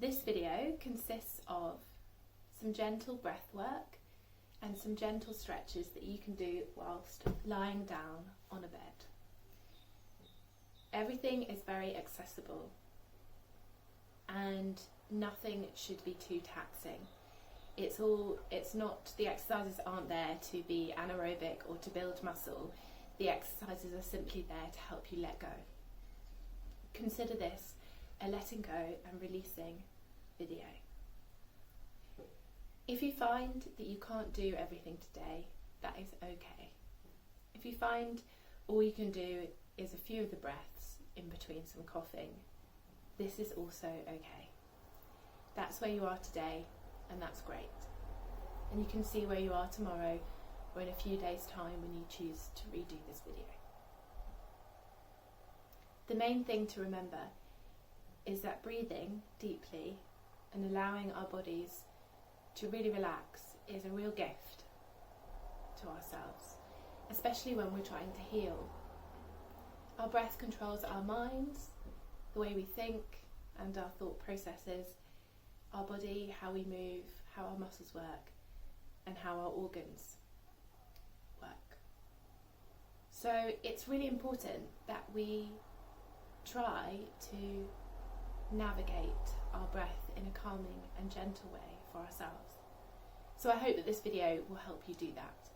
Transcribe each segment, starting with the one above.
This video consists of some gentle breath work and some gentle stretches that you can do whilst lying down on a bed. Everything is very accessible and nothing should be too taxing. The exercises aren't there to be anaerobic or to build muscle. The exercises are simply there to help you let go. Consider this a letting go and releasing video. If you find that you can't do everything today, that is okay. If you find all you can do is a few of the breaths in between some coughing, this is also okay. That's where you are today, and that's great. And you can see where you are tomorrow or in a few days' time when you choose to redo this video. The main thing to remember is that breathing deeply and allowing our bodies to really relax is a real gift to ourselves, especially when we're trying to heal. Our breath controls our minds, the way we think and our thought processes, our body, how we move, how our muscles work, and how our organs work. So it's really important that we try to navigate our breath in a calming and gentle way for ourselves. So I hope that this video will help you do that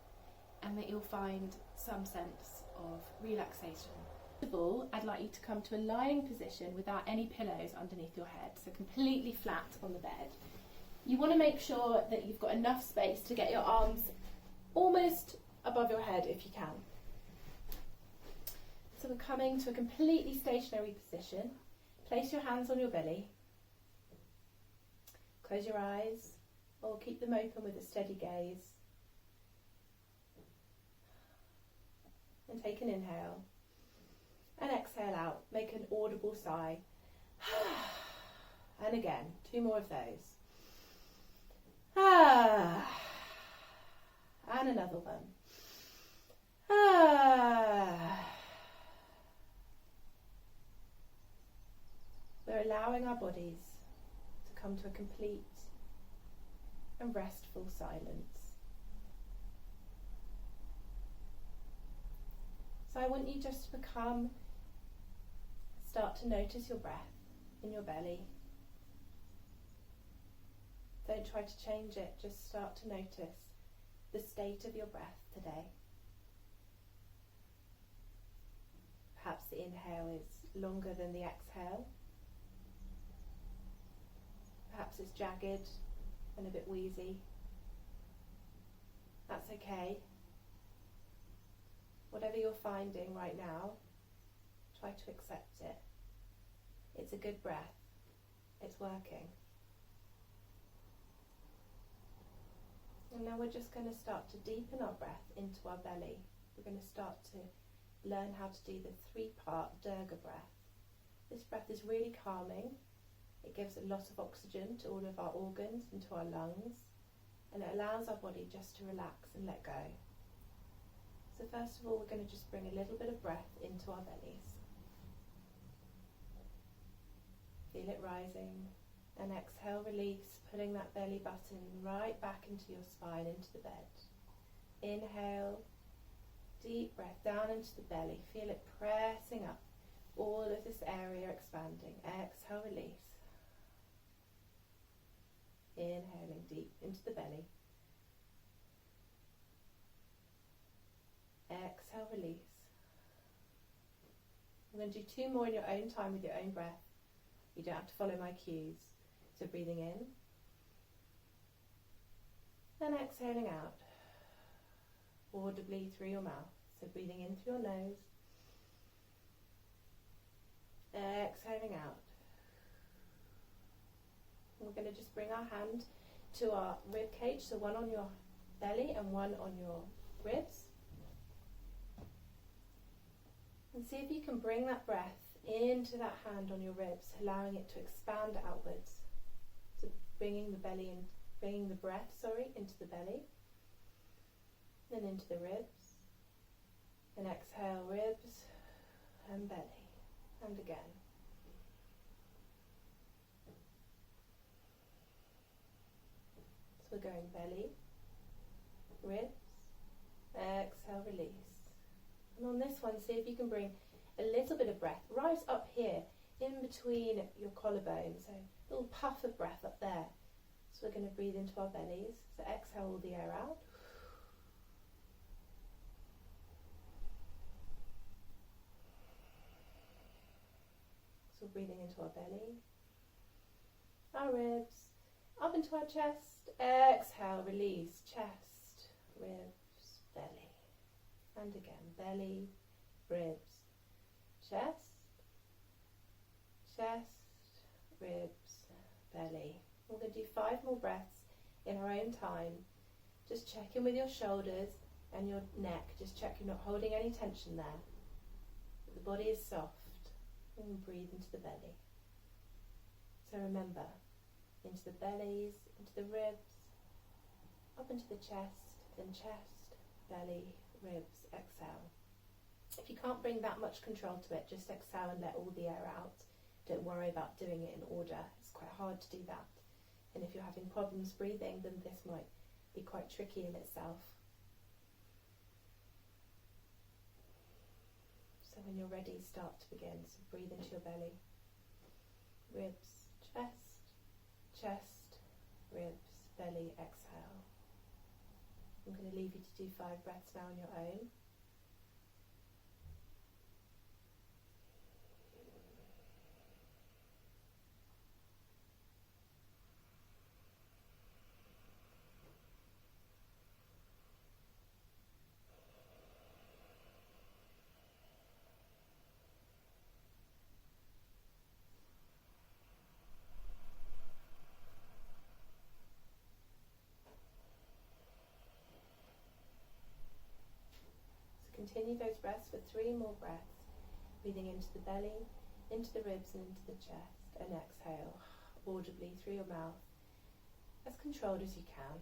and that you'll find some sense of relaxation. First of all, I'd like you to come to a lying position without any pillows underneath your head, so completely flat on the bed. You want to make sure that you've got enough space to get your arms almost above your head if you can. So we're coming to a completely stationary position. Place your hands on your belly. Close your eyes or keep them open with a steady gaze. And take an inhale. And exhale out. Make an audible sigh. And again, 2 more of those. And another one. We're allowing our bodies to come to a complete and restful silence. So I want you just to start to notice your breath in your belly. Don't try to change it, just start to notice the state of your breath today. Perhaps the inhale is longer than the exhale. Perhaps it's jagged and a bit wheezy. That's okay. Whatever you're finding right now, try to accept it. It's a good breath. It's working. And now we're just going to start to deepen our breath into our belly. We're going to start to learn how to do the 3-part Durga breath. This breath is really calming. It gives a lot of oxygen to all of our organs and to our lungs, and it allows our body just to relax and let go. So first of all, we're going to just bring a little bit of breath into our bellies. Feel it rising, and exhale, release, pulling that belly button right back into your spine, into the bed. Inhale, deep breath down into the belly. Feel it pressing up, all of this area expanding. Exhale, release. Inhaling deep into the belly. Exhale, release. I'm going to do 2 more in your own time with your own breath. You don't have to follow my cues. So breathing in and exhaling out audibly through your mouth. So breathing in through your nose, exhaling out. And we're going to just bring our hand to our rib cage, so one on your belly and one on your ribs. And see if you can bring that breath into that hand on your ribs, allowing it to expand outwards. So bringing the breath into the belly, then into the ribs, and exhale, ribs and belly, and again. we're going belly, ribs, exhale, release. And on this one, see if you can bring a little bit of breath right up here in between your collarbones. So a little puff of breath up there. So we're going to breathe into our bellies. So exhale all the air out. So breathing into our belly, our ribs, up into our chest. Exhale, release, chest, ribs, belly. And again, belly, ribs, chest, ribs, belly. We're going to do 5 more breaths in our own time. Just check in with your shoulders and your neck. Just check you're not holding any tension there. The body is soft. And breathe into the belly. So remember, into the bellies, into the ribs, up into the chest, then chest, belly, ribs, exhale. If you can't bring that much control to it, just exhale and let all the air out. Don't worry about doing it in order. It's quite hard to do that. And if you're having problems breathing, then this might be quite tricky in itself. So when you're ready, start to begin. So breathe into your belly, ribs, chest, ribs, belly, exhale. I'm going to leave you to do 5 breaths now on your own. Continue those breaths for 3 more breaths, breathing into the belly, into the ribs and into the chest, and exhale audibly through your mouth, as controlled as you can.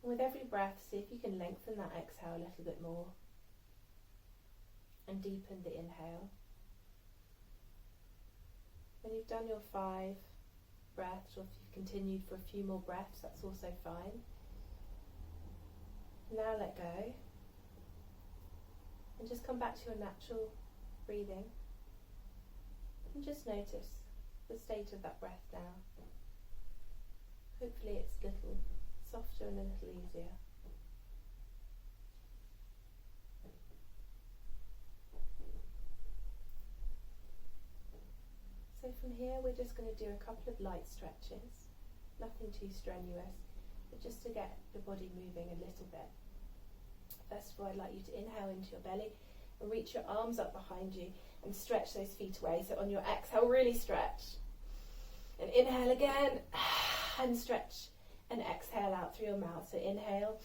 And with every breath, see if you can lengthen that exhale a little bit more and deepen the inhale. When you've done your 5 breaths, or if you've continued for a few more breaths, that's also fine. Now let go. And just come back to your natural breathing. And just notice the state of that breath now. Hopefully it's a little softer and a little easier. So from here we're just going to do a couple of light stretches. Nothing too strenuous, but just to get the body moving a little bit. First of all, I'd like you to inhale into your belly and reach your arms up behind you and stretch those feet away. So on your exhale, really stretch. And inhale again and stretch and exhale out through your mouth. So inhale,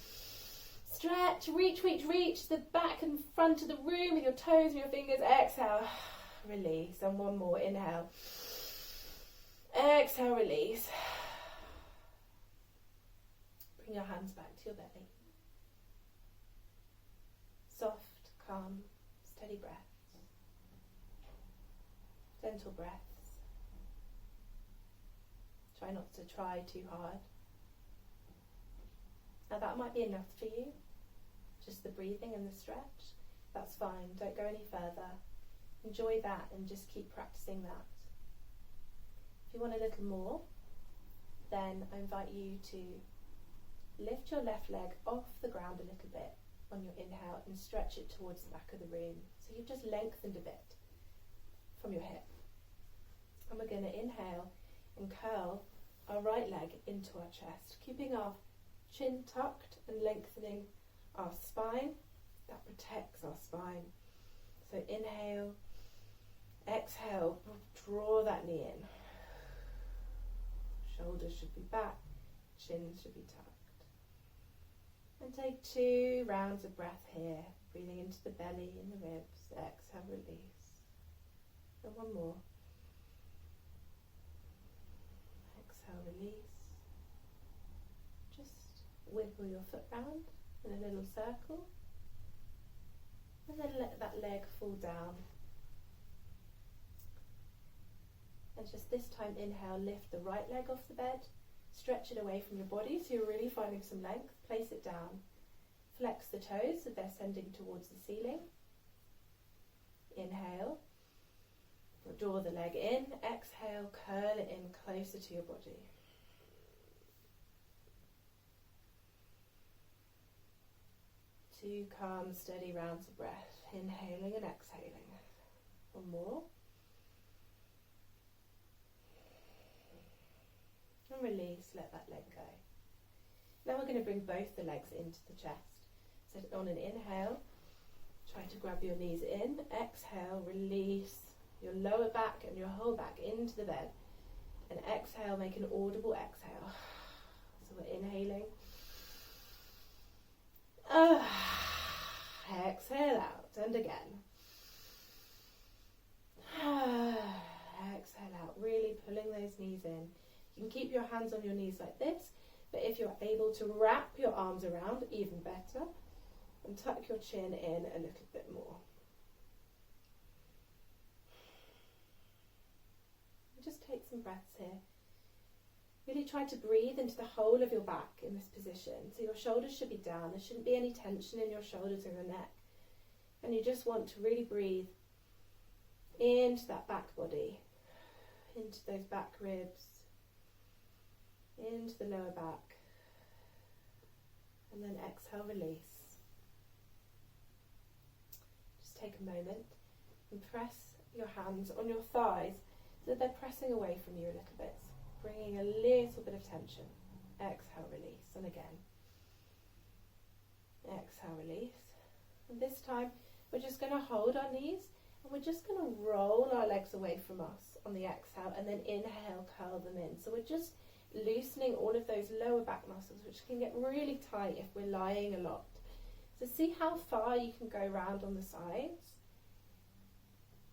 stretch, reach the back and front of the room with your toes and your fingers. Exhale, release. And one more, inhale. Exhale, release. Bring your hands back to your belly. Soft, calm, steady breaths. Gentle breaths. Try not to try too hard. Now that might be enough for you. Just the breathing and the stretch. That's fine. Don't go any further. Enjoy that and just keep practicing that. If you want a little more, then I invite you to lift your left leg off the ground a little bit on your inhale and stretch it towards the back of the room. So you've just lengthened a bit from your hip. And we're going to inhale and curl our right leg into our chest, keeping our chin tucked and lengthening our spine. That protects our spine. So inhale, exhale, draw that knee in. Shoulders should be back, chin should be tucked. And take 2 rounds of breath here, breathing into the belly and the ribs. Exhale, release. And one more. Exhale, release. Just wiggle your foot round in a little circle. And then let that leg fall down. And just this time, inhale, lift the right leg off the bed Stretch it away from your body so you're really finding some length. Place it down. Flex the toes so they're sending towards the ceiling. Inhale. Draw the leg in. Exhale, curl it in closer to your body. Two calm, steady rounds of breath. Inhaling and exhaling. One more. And release, let that leg go. Now we're going to bring both the legs into the chest. So on an inhale, try to grab your knees in. Exhale, release your lower back and your whole back into the bed. And exhale, make an audible exhale. So we're inhaling. Exhale out, and again. Exhale out, really pulling those knees in. You can keep your hands on your knees like this, but if you're able to wrap your arms around, even better, and tuck your chin in a little bit more. Just take some breaths here. Really try to breathe into the whole of your back in this position. So your shoulders should be down. There shouldn't be any tension in your shoulders or your neck. And you just want to really breathe into that back body, into those back ribs, into the lower back. And then exhale, release. Just take a moment and press your hands on your thighs so they're pressing away from you a little bit, bringing a little bit of tension. Exhale, release, and again. Exhale, release. And this time we're just going to hold our knees and we're just going to roll our legs away from us on the exhale, and then inhale, curl them in. So we're just loosening all of those lower back muscles, which can get really tight if we're lying a lot. So see how far you can go round on the sides,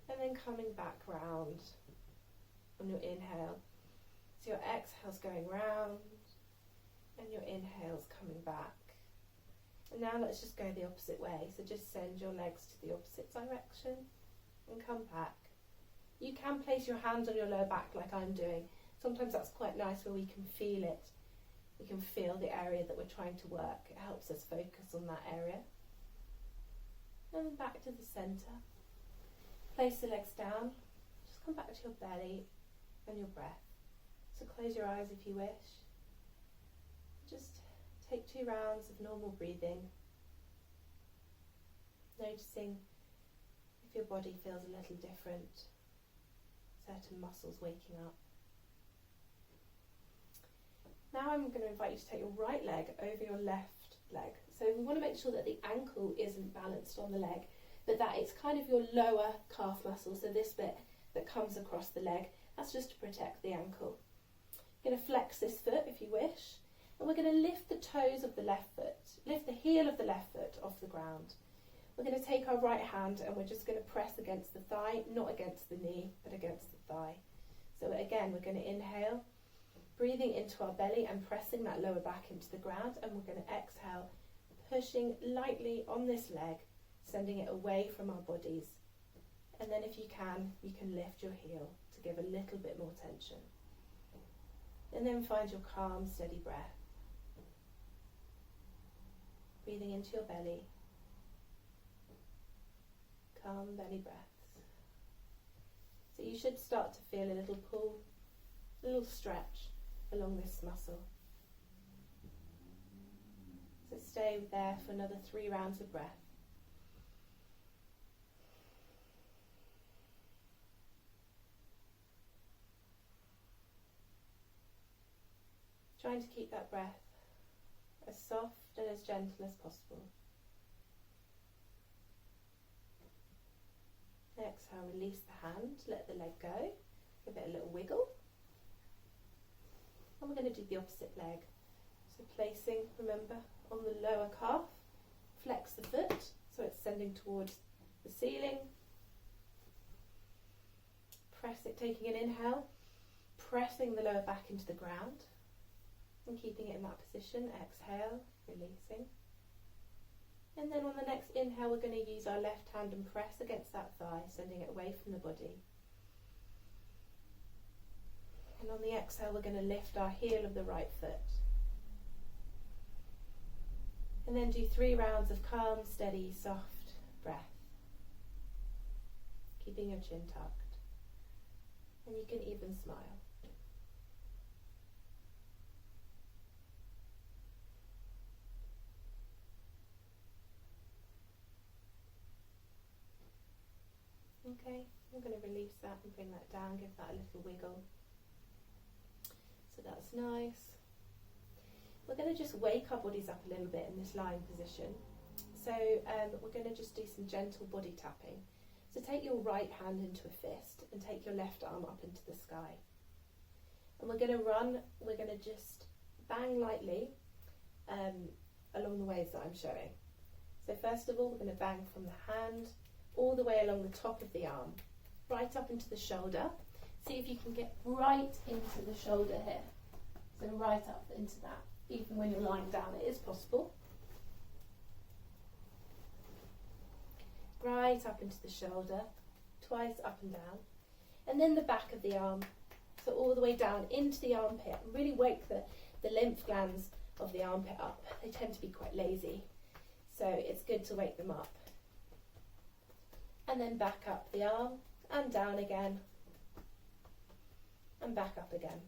and then coming back round on your inhale. So your exhale's going round and your inhale's coming back. And now let's just go the opposite way. So just send your legs to the opposite direction and come back. You can place your hands on your lower back like I'm doing. Sometimes that's quite nice where we can feel it. We can feel the area that we're trying to work. It helps us focus on that area. And then back to the centre. Place the legs down. Just come back to your belly and your breath. So close your eyes if you wish. Just take 2 rounds of normal breathing. Noticing if your body feels a little different. Certain muscles waking up. Now I'm going to invite you to take your right leg over your left leg. So we want to make sure that the ankle isn't balanced on the leg, but that it's kind of your lower calf muscle, so this bit that comes across the leg. That's just to protect the ankle. You're going to flex this foot if you wish, and we're going to lift the toes of the left foot, lift the heel of the left foot off the ground. We're going to take our right hand and we're just going to press against the thigh, not against the knee, but against the thigh. So again, we're going to inhale, breathing into our belly and pressing that lower back into the ground, and we're going to exhale, pushing lightly on this leg, sending it away from our bodies. And then if you can lift your heel to give a little bit more tension. And then find your calm, steady breath. Breathing into your belly. Calm belly breaths. So you should start to feel a little pull, a little stretch along this muscle. So stay there for another 3 rounds of breath. Trying to keep that breath as soft and as gentle as possible. Exhale, release the hand, let the leg go, give it a little wiggle. And we're going to do the opposite leg. So placing, remember, on the lower calf, flex the foot so it's sending towards the ceiling. Press it, taking an inhale, pressing the lower back into the ground and keeping it in that position. Exhale, releasing. And then on the next inhale, we're going to use our left hand and press against that thigh, sending it away from the body. And on on the exhale, we're going to lift our heel of the right foot. And then do 3 rounds of calm, steady, soft breath. Keeping your chin tucked. And you can even smile. Okay, I'm going to release that and bring that down, give that a little wiggle. So that's nice. We're going to just wake our bodies up a little bit in this lying position. So we're going to just do some gentle body tapping. So take your right hand into a fist and take your left arm up into the sky. And we're going to just bang lightly along the ways that I'm showing. So first of all, we're going to bang from the hand all the way along the top of the arm, right up into the shoulder. See if you can get right into the shoulder here. So right up into that. Even when you're lying down, it is possible. Right up into the shoulder, twice up and down. And then the back of the arm, so all the way down into the armpit. And really wake the lymph glands of the armpit up. They tend to be quite lazy, so it's good to wake them up. And then back up the arm, and down again, and back up again.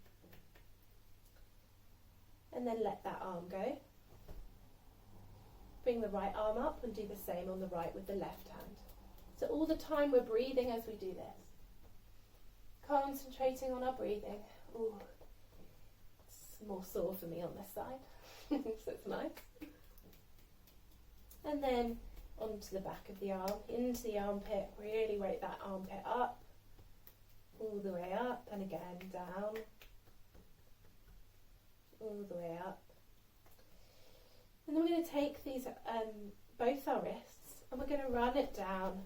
And then let that arm go. Bring the right arm up and do the same on the right with the left hand. So all the time we're breathing as we do this. Concentrating on our breathing. Ooh, it's more sore for me on this side, so it's nice. And then onto the back of the arm, into the armpit, really wake that armpit up, all the way up, and again down, all the way up. And then we're going to take these, both our wrists, and we're going to run it down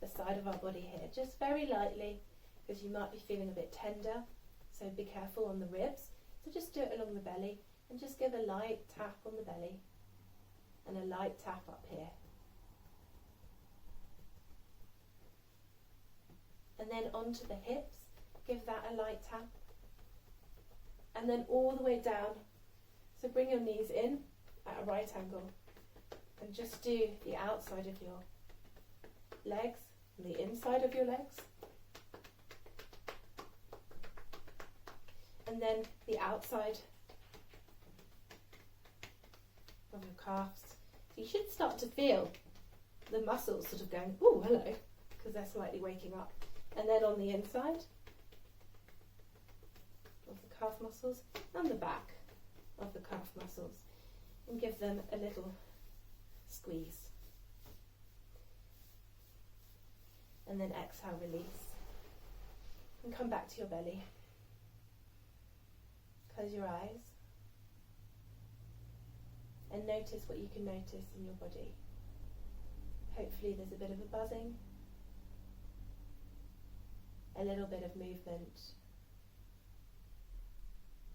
the side of our body here, just very lightly, because you might be feeling a bit tender, so be careful on the ribs. So just do it along the belly, and just give a light tap on the belly, and a light tap up here. And then onto the hips, give that a light tap. And then all the way down. So bring your knees in at a right angle and just do the outside of your legs and the inside of your legs. And then the outside of your calves. So you should start to feel the muscles sort of going, oh, hello, because they're slightly waking up. And then on the inside of the calf muscles and the back of the calf muscles, and give them a little squeeze. And then exhale, release. And come back to your belly. Close your eyes. And notice what you can notice in your body. Hopefully there's a bit of a buzzing, a little bit of movement,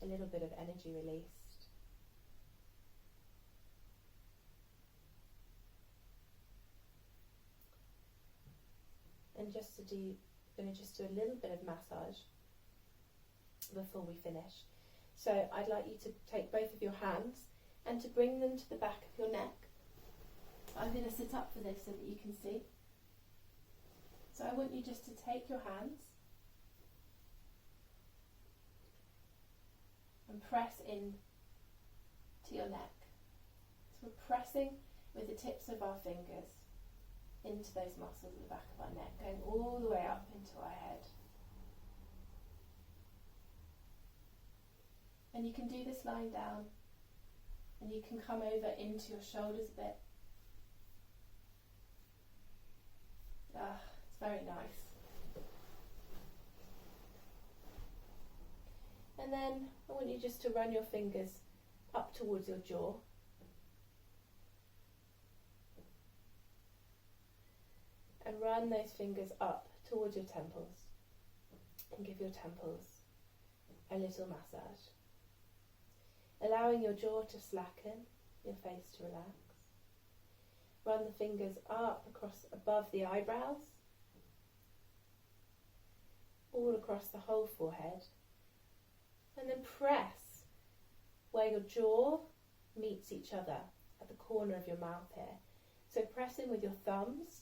a little bit of energy released. And going to just do a little bit of massage before we finish. So I'd like you to take both of your hands and to bring them to the back of your neck. I'm going to sit up for this so that you can see. So I want you just to take your hands and press in to your neck. So we're pressing with the tips of our fingers into those muscles at the back of our neck, going all the way up into our head. And you can do this lying down, and you can come over into your shoulders a bit. It's very nice. And then I want you just to run your fingers up towards your jaw. And run those fingers up towards your temples. And give your temples a little massage. Allowing your jaw to slacken, your face to relax. Run the fingers up across above the eyebrows, all across the whole forehead, And then press where your jaw meets each other at the corner of your mouth here. So press in with your thumbs.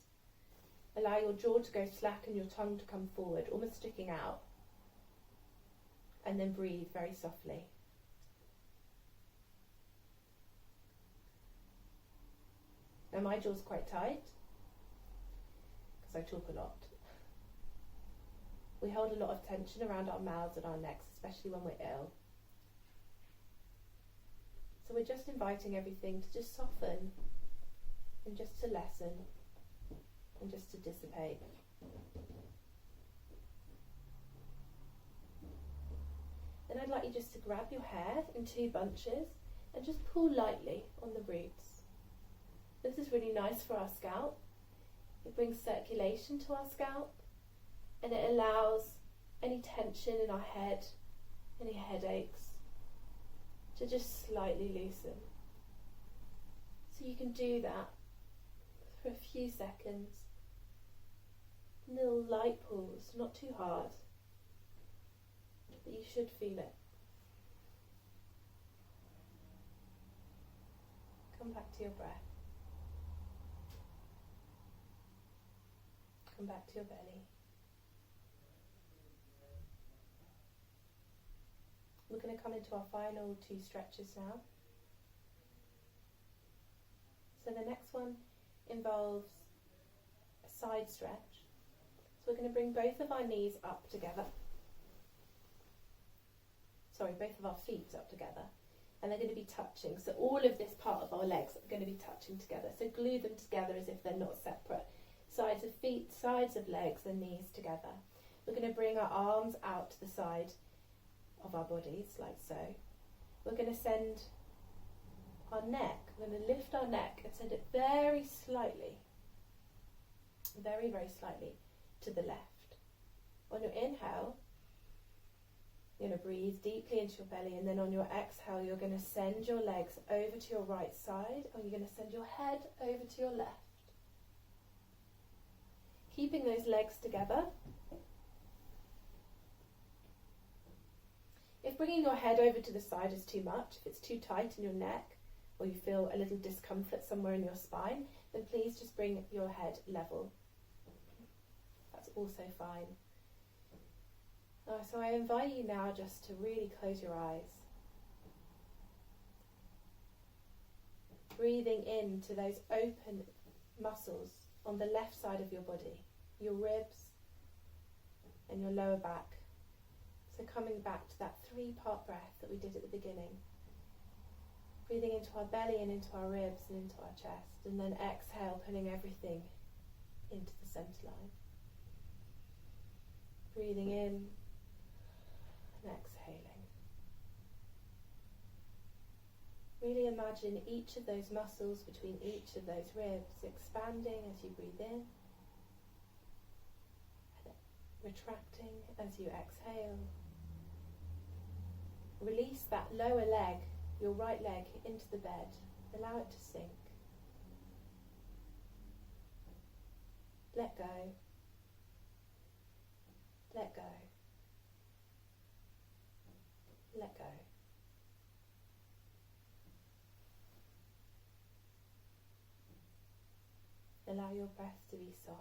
Allow your jaw to go slack and your tongue to come forward, almost sticking out. And then breathe very softly. Now my jaw's quite tight because I talk a lot. We hold a lot of tension around our mouths and our necks, especially when we're ill. So we're just inviting everything to just soften and just to lessen and just to dissipate. Then I'd like you just to grab your hair in 2 bunches and just pull lightly on the roots. This is really nice for our scalp. It brings circulation to our scalp and it allows any tension in our head, any headaches, to just slightly loosen. So you can do that for a few seconds. Little light pulls, not too hard, but you should feel it. Come back to your breath. Come back to your belly. We're going to come into our final 2 stretches now. So the next one involves a side stretch. So we're going to bring both of our knees up together. Sorry, both of our feet up together. And they're going to be touching. So all of this part of our legs are going to be touching together. So glue them together as if they're not separate. Sides of feet, sides of legs and knees together. We're going to bring our arms out to the side of our bodies, like so. We're going to send our neck, we're going to lift our neck and send it very slightly, very, very slightly to the left. On your inhale, you're going to breathe deeply into your belly, and then on your exhale, you're going to send your legs over to your right side, and you're going to send your head over to your left. Keeping those legs together. If bringing your head over to the side is too much, if it's too tight in your neck, or you feel a little discomfort somewhere in your spine, then please just bring your head level. That's also fine. So I invite you now just to really close your eyes. Breathing into those open muscles on the left side of your body, your ribs and your lower back. So coming back to that 3-part breath that we did at the beginning. Breathing into our belly and into our ribs and into our chest, and then exhale, pulling everything into the centre line. Breathing in and exhaling. Really imagine each of those muscles between each of those ribs expanding as you breathe in, and retracting as you exhale. Release that lower leg, your right leg, into the bed. Allow it to sink. Let go. Let go. Let go. Allow your breath to be soft.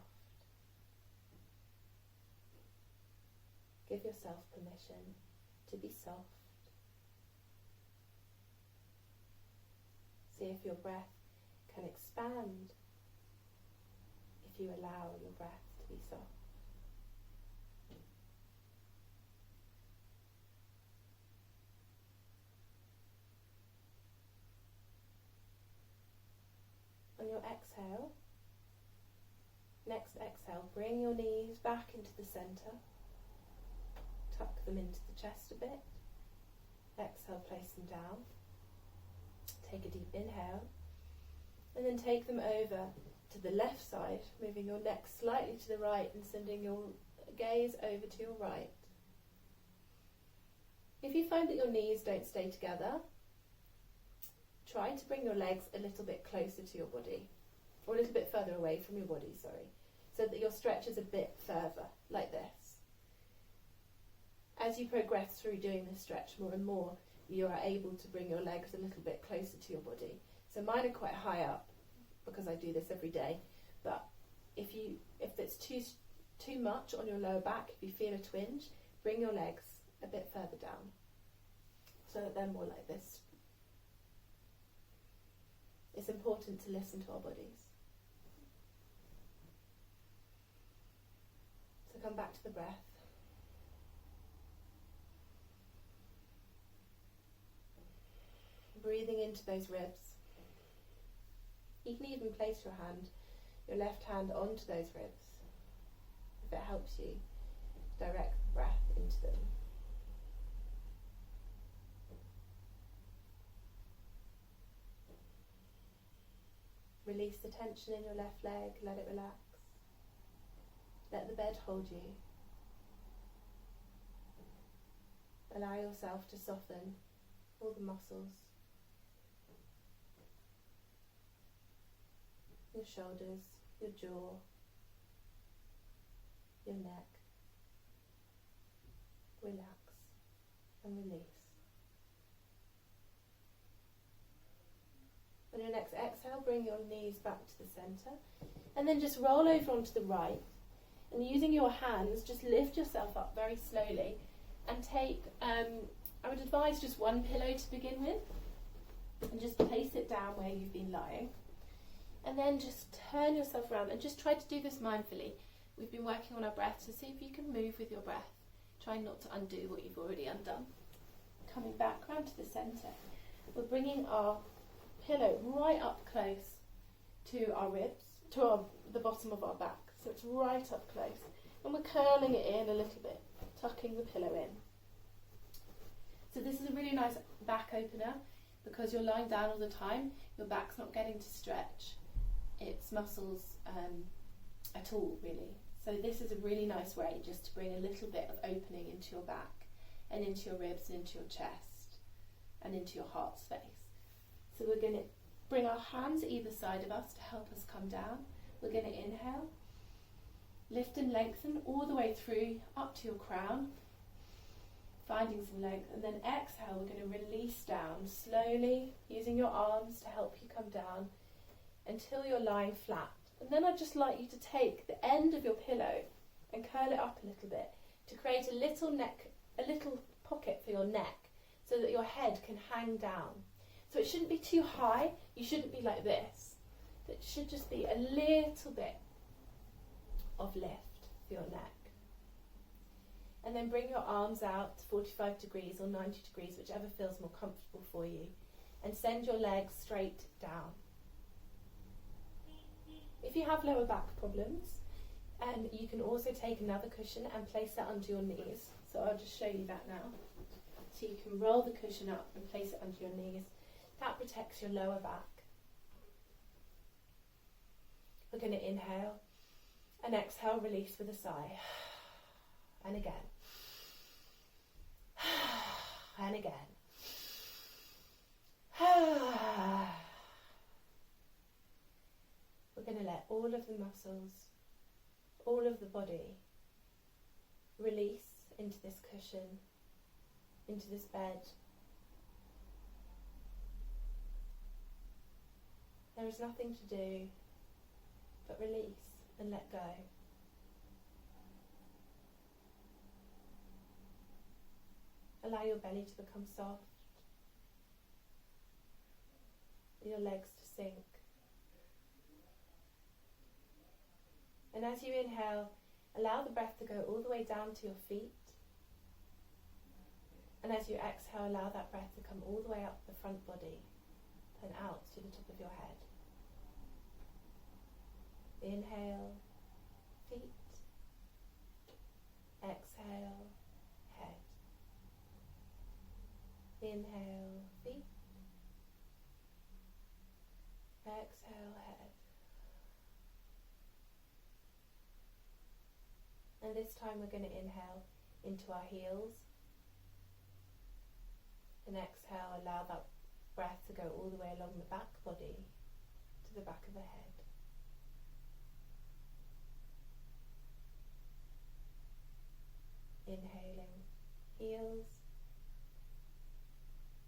Give yourself permission to be soft. See if your breath can expand if you allow your breath to be soft. On your exhale, next exhale, bring your knees back into the centre. Tuck them into the chest a bit. Exhale, place them down. Take a deep inhale. And then take them over to the left side, moving your neck slightly to the right and sending your gaze over to your right. If you find that your knees don't stay together, try to bring your legs a little bit closer to your body, or a little bit further away from your body, sorry, so that your stretch is a bit further, like this. as you progress through doing this stretch more and more, you are able to bring your legs a little bit closer to your body. So mine are quite high up because I do this every day, but if it's too much on your lower back, if you feel a twinge, bring your legs a bit further down so that they're more like this. It's important to listen to our bodies. So come back to the breath. Breathing into those ribs. You can even place your left hand onto those ribs, if it helps you direct the breath into them. Release the tension in your left leg, let it relax. Let the bed hold you. Allow yourself to soften all the muscles. Your shoulders, your jaw, your neck. Relax and release. On your next exhale, bring your knees back to the centre and then just roll over onto the right, and using your hands just lift yourself up very slowly and take, I would advise just one pillow to begin with, and just place it down where you've been lying, and then just turn yourself around and just try to do this mindfully. We've been working on our breath, so see if you can move with your breath. Try not to undo what you've already undone. Coming back round to the centre, we're bringing our pillow right up close to our ribs, to the bottom of our back, so it's right up close, and we're curling it in a little bit, tucking the pillow in. So this is a really nice back opener, because you're lying down all the time, your back's not getting to stretch its muscles at all, really. So this is a really nice way just to bring a little bit of opening into your back and into your ribs and into your chest and into your heart space. So we're going to bring our hands either side of us to help us come down. We're going to inhale, lift and lengthen all the way through up to your crown, finding some length, and then exhale, we're going to release down slowly, using your arms to help you come down until you're lying flat. And then I'd just like you to take the end of your pillow and curl it up a little bit to create a little pocket for your neck so that your head can hang down. So it shouldn't be too high, you shouldn't be like this. It should just be a little bit of lift for your neck. And then bring your arms out to 45 degrees or 90 degrees, whichever feels more comfortable for you, and send your legs straight down. If you have lower back problems, you can also take another cushion and place that under your knees. So I'll just show you that now. So you can roll the cushion up and place it under your knees. That protects your lower back. We're going to inhale and exhale, release with a sigh. And again. And again. We're going to let all of the muscles, all of the body release into this cushion, into this bed. There is nothing to do but release and let go. Allow your belly to become soft, your legs to sink. And as you inhale, allow the breath to go all the way down to your feet. And as you exhale, allow that breath to come all the way up the front body and out to the top of your head. Inhale, feet. Exhale, head. Inhale, feet. Exhale, head. And this time we're going to inhale into our heels. And exhale, allow that breath to go all the way along the back body to the back of the head. Inhaling heels.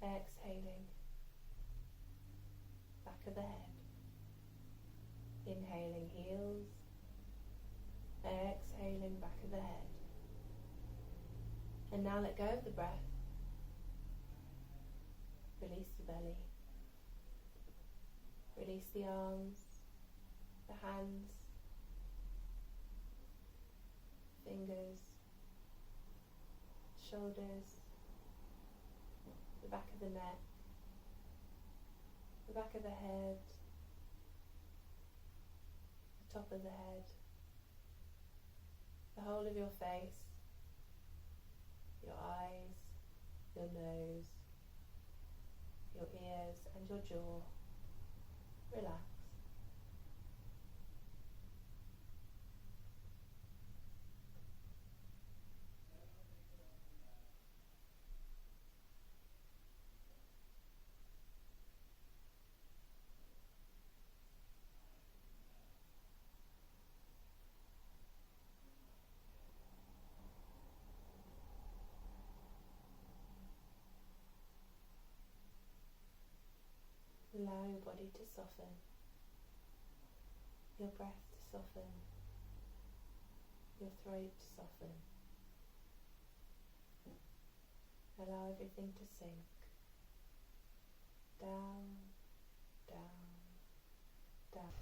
Exhaling, back of the head. Inhaling, heels. Exhaling, back of the head. And now let go of the breath. Release the belly. Release the arms, the hands, fingers, shoulders, the back of the neck, the back of the head, the top of the head, the whole of your face, your eyes, your nose, your ears and your jaw. Relax. Allow your body to soften, your breath to soften, your throat to soften. Allow everything to sink down, down, down.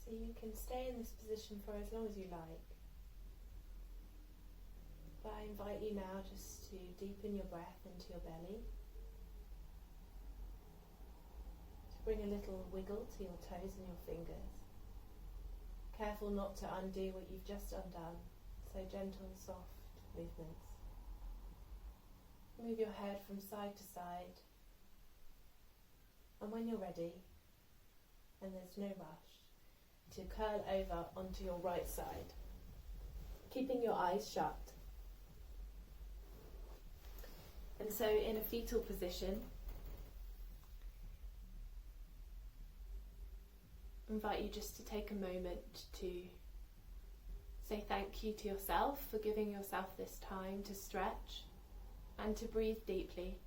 So you can stay in this position for as long as you like. But I invite you now just to deepen your breath into your belly. To bring a little wiggle to your toes and your fingers. Careful not to undo what you've just undone. So gentle, soft movements. Move your head from side to side. And when you're ready, and there's no rush, to curl over onto your right side, keeping your eyes shut. And so in a fetal position, I invite you just to take a moment to say thank you to yourself for giving yourself this time to stretch and to breathe deeply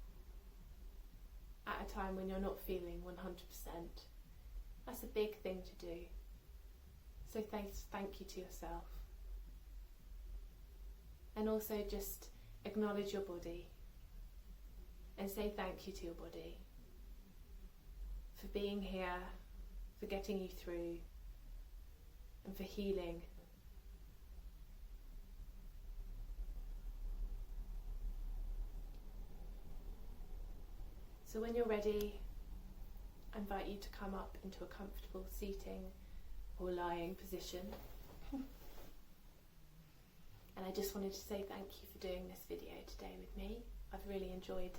at a time when you're not feeling 100%. That's a big thing to do. So thank you to yourself. And also just acknowledge your body and say thank you to your body for being here, for getting you through, and for healing. So when you're ready, I invite you to come up into a comfortable seating or lying position. And I just wanted to say thank you for doing this video today with me. I've really enjoyed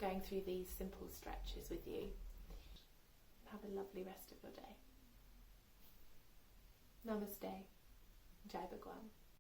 going through these simple stretches with you. Have a lovely rest of your day. Namaste. Jai Bhagwan.